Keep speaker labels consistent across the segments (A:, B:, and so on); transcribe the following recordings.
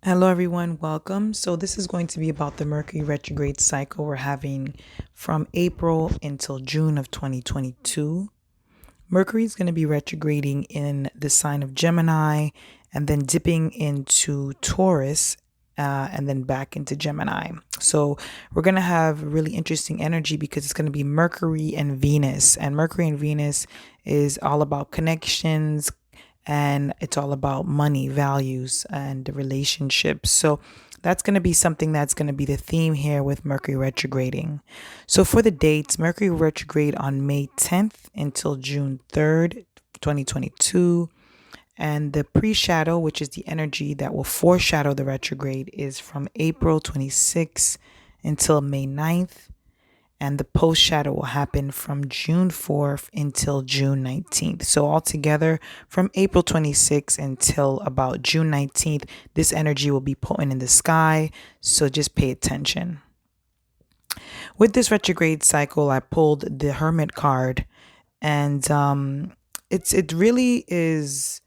A: Hello, everyone. Welcome. So, this is going to be about the Mercury retrograde cycle we're having from April until June of 2022. Mercury is going to be retrograding in the sign of Gemini and then dipping into Taurus and then back into Gemini. So, we're going to have really interesting energy because it's going to be Mercury and Venus. And Mercury and Venus is all about connections, and it's all about money, values, and relationships. So that's going to be something that's going to be the theme here with Mercury retrograding. So for the dates, Mercury retrograde on May 10th until June 3rd, 2022. And the pre-shadow, which is the energy that will foreshadow the retrograde, is from April 26th until May 9th, and the post shadow will happen from June 4th until June 19th. So altogether, from April 26th until about June 19th, this energy will be potent in the sky. So just pay attention. With this retrograde cycle, I pulled the Hermit card, and it really is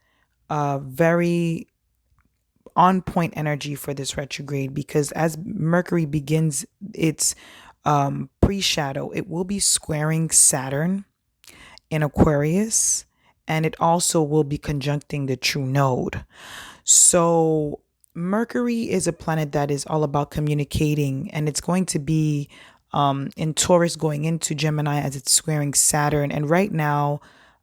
A: a very on point energy for this retrograde, because as Mercury begins its pre-shadow, it will be squaring Saturn in Aquarius, and it also will be conjuncting the true node. So Mercury is a planet that is all about communicating, and it's going to be in Taurus going into Gemini as it's squaring Saturn. And right now,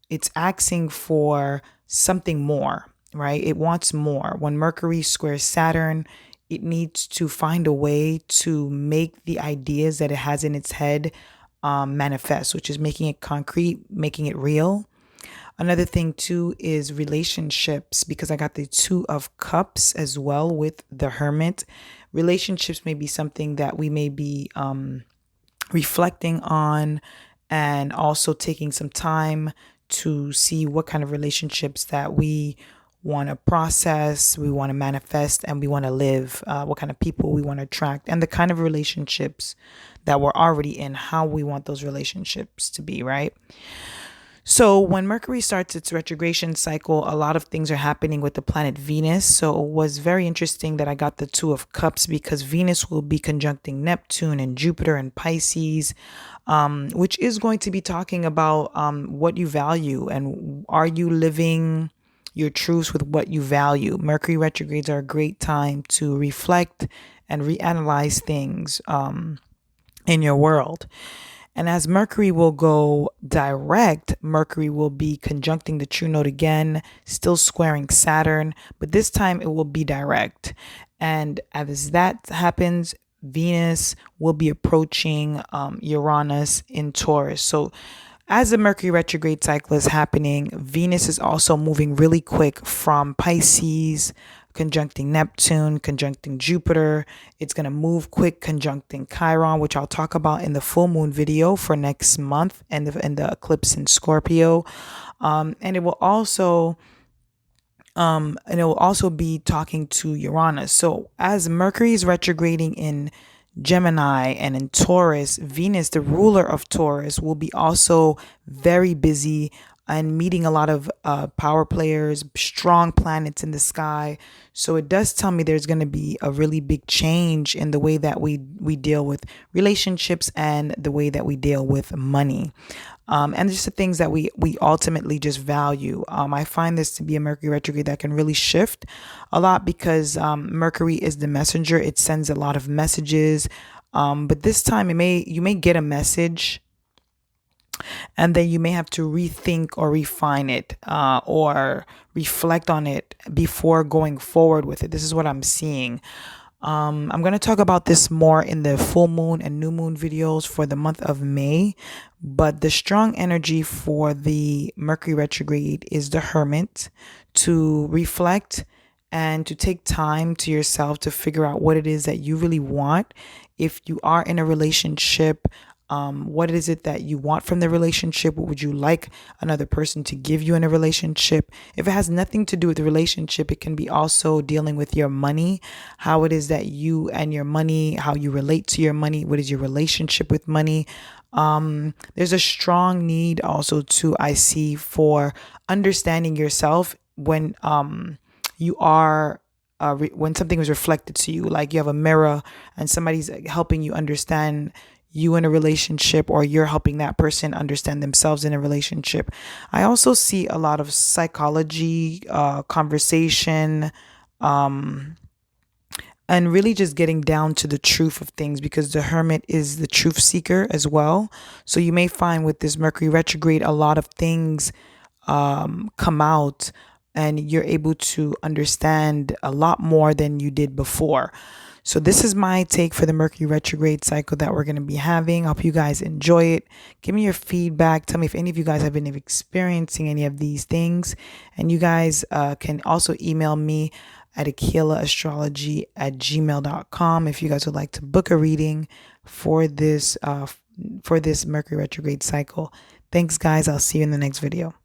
A: it's asking for something more, right? It wants more. When Mercury squares Saturn, it needs to find a way to make the ideas that it has in its head manifest, which is making it concrete, making it real. Another thing too is relationships, because I got the Two of Cups as well with the Hermit. Relationships may be something that we may be reflecting on, and also taking some time to see what kind of relationships that we want to process, we want to manifest, and we want to live, what kind of people we want to attract, and the kind of relationships that we're already in, how we want those relationships to be, right? So when Mercury starts its retrogradation cycle, a lot of things are happening with the planet Venus. So it was very interesting that I got the Two of Cups, because Venus will be conjuncting Neptune and Jupiter and Pisces, which is going to be talking about what you value, and are you living your truths with what you value. Mercury retrogrades are a great time to reflect and reanalyze things in your world. And as Mercury will go direct, Mercury will be conjuncting the true node again, still squaring Saturn, but this time it will be direct. And as that happens, Venus will be approaching Uranus in Taurus. So as the Mercury retrograde cycle is happening, Venus is also moving really quick from Pisces, conjuncting Neptune, conjuncting Jupiter. It's going to move quick, conjuncting Chiron, which I'll talk about in the full moon video for next month, and the eclipse in Scorpio. And it will also be talking to Uranus. So as Mercury is retrograding in Gemini and in Taurus, Venus, the ruler of Taurus, will be also very busy and meeting a lot of power players, strong planets in the sky. So it does tell me there's going to be a really big change in the way that we deal with relationships and the way that we deal with money. And just the things that we ultimately just value. I find this to be a Mercury retrograde that can really shift a lot, because Mercury is the messenger. It sends a lot of messages. But this time you may get a message, and then you may have to rethink or refine it, or reflect on it before going forward with it. This is what I'm seeing. I'm going to talk about this more in the full moon and new moon videos for the month of May. But the strong energy for the Mercury retrograde is the Hermit, to reflect and to take time to yourself to figure out what it is that you really want. If you are in a relationship, what is it that you want from the relationship? What would you like another person to give you in a relationship? If it has nothing to do with the relationship, it can be also dealing with your money, how it is that you and your money, how you relate to your money. What is your relationship with money? There's a strong need also to, I see, for understanding yourself when you are when something was reflected to you, like you have a mirror and somebody's helping you understand you in a relationship, or you're helping that person understand themselves in a relationship. I also see a lot of psychology, conversation, and really just getting down to the truth of things, because the hermit is the truth seeker as well. So you may find with this Mercury retrograde, a lot of things come out, and you're able to understand a lot more than you did before. So this is my take for the Mercury retrograde cycle that we're going to be having. I hope you guys enjoy it. Give me your feedback. Tell me if any of you guys have been experiencing any of these things. And you guys can also email me at aquilaastrology@gmail.com if you guys would like to book a reading for this Mercury retrograde cycle. Thanks, guys. I'll see you in the next video.